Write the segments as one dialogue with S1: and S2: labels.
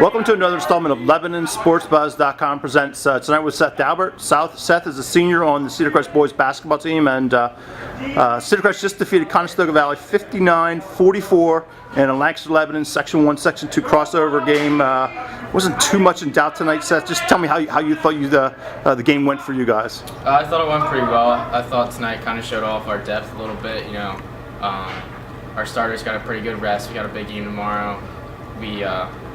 S1: Welcome to another installment of LebanonSportsBuzz.com presents tonight with Seth Daubert. Seth is a senior on the Cedar Crest boys basketball team, and Cedar Crest just defeated Conestoga Valley 59-44 in a Lancaster Lebanon Section 1, Section 2 crossover game. Wasn't too much in doubt tonight, Seth. Just tell me how you thought the game went for you guys.
S2: I thought it went pretty well. I thought tonight kind of showed off our depth a little bit. You know, our starters got a pretty good rest. We got a big game tomorrow. We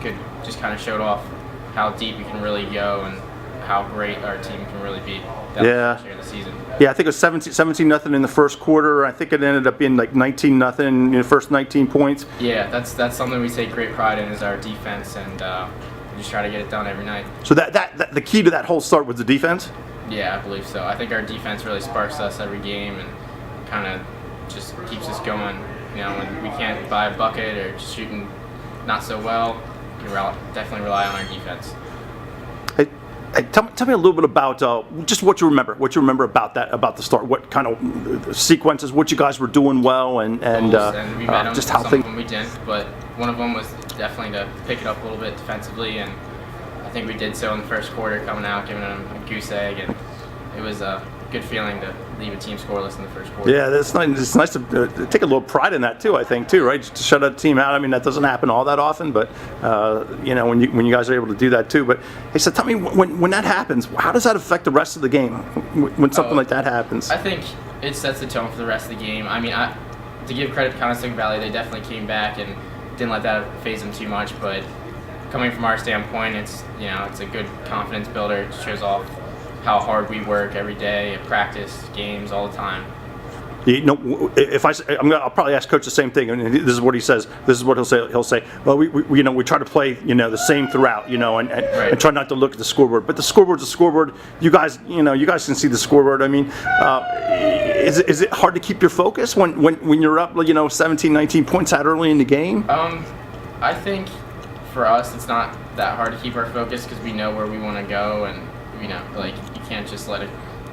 S2: could just kind of showed off how deep we can really go and how great our team can really be down the season.
S1: Yeah, I think it was 17-0 in the first quarter. I think it ended up being like 19-0 in the first 19 points.
S2: Yeah, that's something we take great pride in, is our defense, and we just try to get it done every night.
S1: So that the key to that whole start was the defense?
S2: Yeah, I believe so. I think our defense really sparks us every game and kind of just keeps us going. You know, when we can't buy a bucket or just shooting not so well, we definitely rely on our defense.
S1: Hey, tell me a little bit about just what you remember about the start. What kind of sequences, what you guys were doing well, and
S2: we met them,
S1: just how
S2: some
S1: things.
S2: of them we didn't, but one of them was definitely to pick it up a little bit defensively, and I think we did so in the first quarter, coming out, giving them a goose egg, and it was a good feeling to leave a team scoreless in the first quarter.
S1: Yeah, it's nice to take a little pride in that too. I think too, right? Just to shut a team out. I mean, that doesn't happen all that often, but you know, when you guys are able to do that too. But hey, so tell me, when that happens, how does that affect the rest of the game? When something like that happens?
S2: I think it sets the tone for the rest of the game. I mean, to give credit to Conestoga Valley, they definitely came back and didn't let that phase them too much. But coming from our standpoint, it's a good confidence builder. It shows off how hard we work every day at practice, games, all the time.
S1: You know, if I'll probably ask Coach the same thing, and this is what he says. This is what he'll say. He'll say, "Well, we try to play, the same throughout, and try not to look at the scoreboard. But the scoreboard's a scoreboard. You guys can see the scoreboard. I mean, is it hard to keep your focus when you're up, 17, 19 points out early in the game?
S2: I think for us, it's not that hard to keep our focus because we know where we want to go, and you can't just let a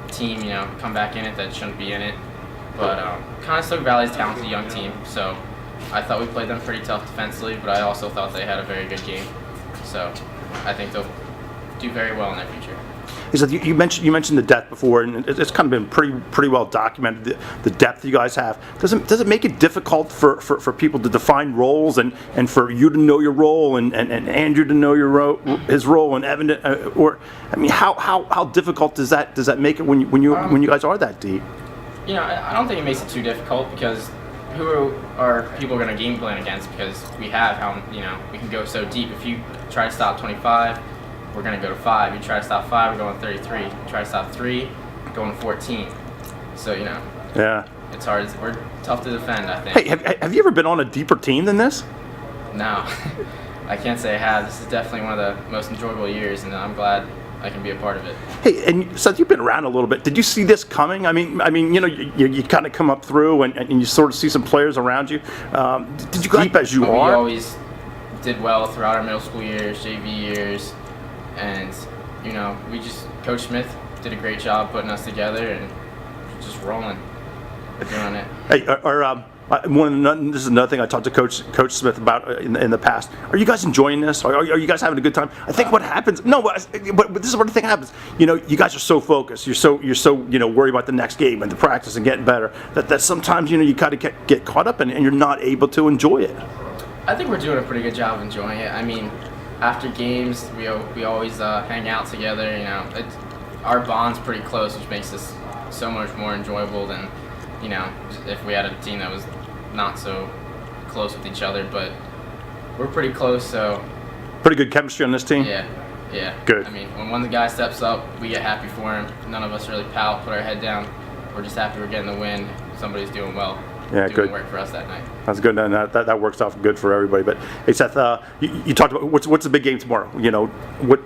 S2: team, come back in it that shouldn't be in it. But Conestoga Valley is a talented young team, so I thought we played them pretty tough defensively, but I also thought they had a very good game. So I think they'll do very well in their future.
S1: He said you mentioned the depth before, and it's kind of been pretty well documented, the depth you guys have. Does it make it difficult for people to define roles and for you to know your role and Andrew to know his role, and Evan how difficult does that make it when you guys are that deep?
S2: I don't think it makes it too difficult, because who are people going to game plan against? Because we have we can go so deep. If you try to stop 25, we're going to go to 5. You try to stop 5, we're going 33. You try to stop 3, going to 14. So,
S1: yeah,
S2: it's hard. We're tough to defend, I think.
S1: Hey, have you ever been on a deeper team than this?
S2: No, I can't say I have. This is definitely one of the most enjoyable years, and I'm glad I can be a part of it.
S1: Hey, and Seth, you've been around a little bit. Did you see this coming? I mean, you kind of come up through and you sort of see some players around you. Did you go deep as you are?
S2: We always did well throughout our middle school years, JV years. And, Coach Smith did a great job putting us together and just rolling. We're doing it.
S1: Hey, this is another thing I talked to Coach Smith about in the past. Are you guys enjoying this? Are you guys having a good time? I think what happens. No, but this is what I think happens. You guys are so focused. You're so worried about the next game and the practice and getting better that sometimes you kind of get caught up in it and you're not able to enjoy it.
S2: I think we're doing a pretty good job of enjoying it. I mean, after games, we always hang out together. Our bond's pretty close, which makes this so much more enjoyable than if we had a team that was not so close with each other. But we're pretty close, so
S1: pretty good chemistry on this team.
S2: Yeah.
S1: Good.
S2: I mean, when one of the guys steps up, we get happy for him. None of us really pout, put our head down. We're just happy we're getting the win. Somebody's doing well.
S1: Yeah,
S2: doing
S1: good.
S2: Work for us that night.
S1: That's good, and that works out good for everybody. But hey, Seth, you talked about what's the big game tomorrow?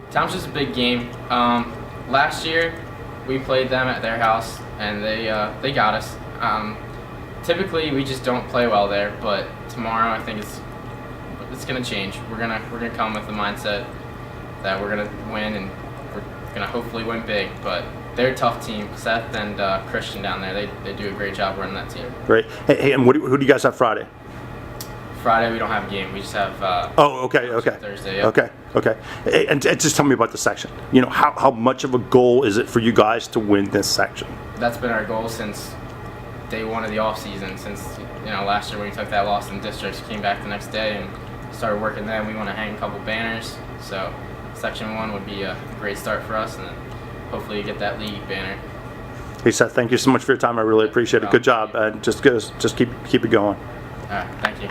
S2: Township's a big game. Last year we played them at their house, and they got us. Typically we just don't play well there, but tomorrow I think it's gonna change. We're gonna come with the mindset that we're gonna win, and we're gonna hopefully win big. But they're a tough team. Seth and Christian down there, they do a great job running that team.
S1: Great. Hey, and who do you guys have Friday?
S2: Friday we don't have a game. We just have.
S1: Oh, okay.
S2: Thursday. Yep.
S1: Okay. And just tell me about the section. You know, how much of a goal is it for you guys to win this section?
S2: That's been our goal since day one of the off season. Since last year when we took that loss in districts, came back the next day and started working. Then we want to hang a couple banners. So section 1 would be a great start for us, and then hopefully get that league banner.
S1: Hey Seth, thank you so much for your time. I really appreciate it. Good job, and just keep it going.
S2: All right, thank you.